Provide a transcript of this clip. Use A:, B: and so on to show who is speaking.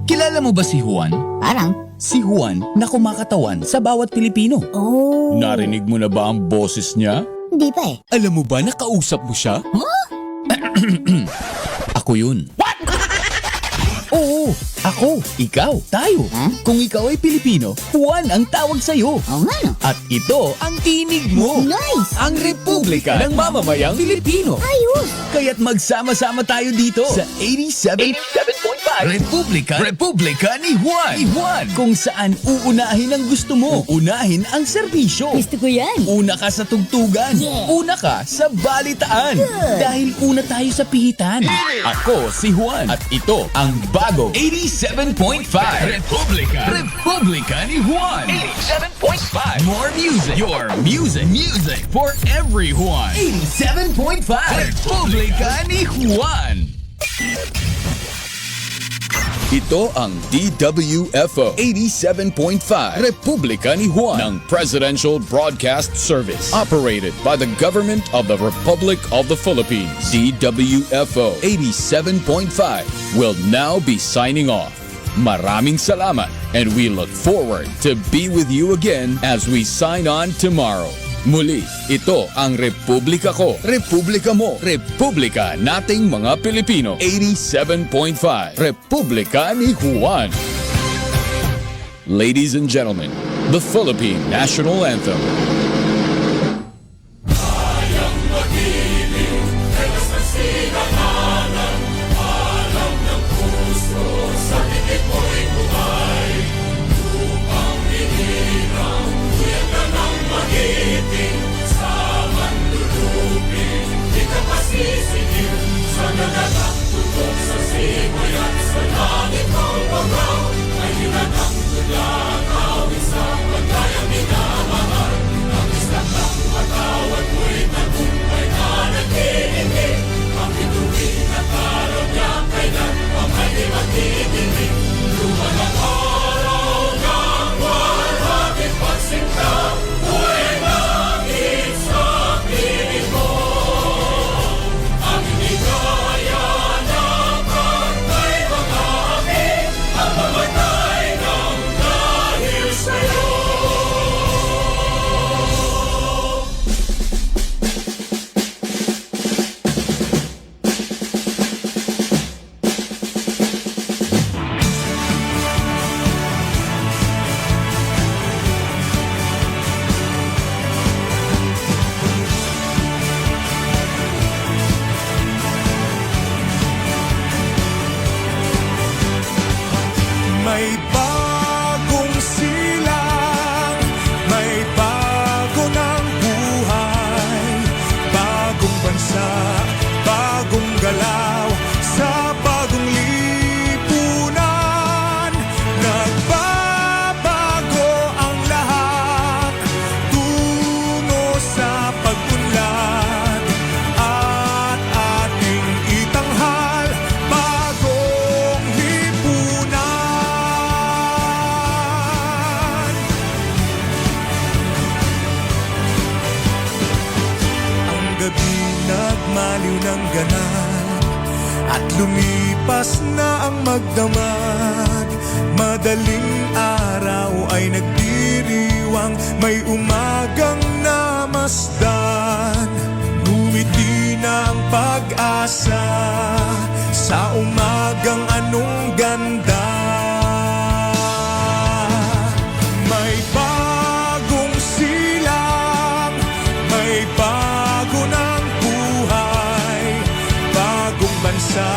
A: Kilala mo ba si Juan?
B: Parang,
A: Si Juan na kumakatawan sa bawat Pilipino.
B: oh,
A: Narinig mo na ba ang boses niya?
B: hindi pa eh.
A: Alam mo ba na kausap mo siya? Ako yun. What? Oo, ako, ikaw, tayo.
B: Ha?
A: Kung ikaw ay Pilipino, Juan ang tawag sa'yo.
B: Oo nga no.
A: At ito ang tinig mo.
B: Nice!
A: Ang Republika ng Mamamayang Pilipino.
B: Ayos!
A: Kaya't magsama-sama tayo dito sa 87.5 Republika ni Juan. Kung saan uunahin ang gusto mo. Uunahin ang serbisyo.
B: Gusto ko yan.
A: Una ka sa tugtugan.
B: Yeah.
A: Una ka sa balitaan.
B: Good.
A: Dahil una tayo sa pihitan. Ako si Juan. At ito ang bago 87.5 Republika ni Juan.
C: 87.5.
A: More music. Your music for everyone. 87.5 Republika ni Juan. Ito ang DWFO 87.5 Republika ni Juan ng Presidential Broadcast Service operated by the Government of the Republic of the Philippines. DWFO 87.5 will now be signing off. Maraming salamat and we look forward to be with you again as we sign on tomorrow. Muli, ito ang Republika ko, Republika mo, Republika nating mga Pilipino. 87.5 Republika ni Juan. Ladies and gentlemen, the Philippine National Anthem.
D: May bagong silang, may bago ng buhay, bagong bansa, bagong galaw, sa bagong lipunan. Nagbabago ang lahat, tungo sa pag-unlad, at ating itanghal, bagong lipunan. Ang gabi nagmaliw ng ganap at lumipas na ang magdamag. Madaling araw ay nagdiriwang, may umagang namasdan. Ngumiti na ang pag-asa sa umagang anong ganda. May bagong silang, may bago ng buhay, bagong bansa,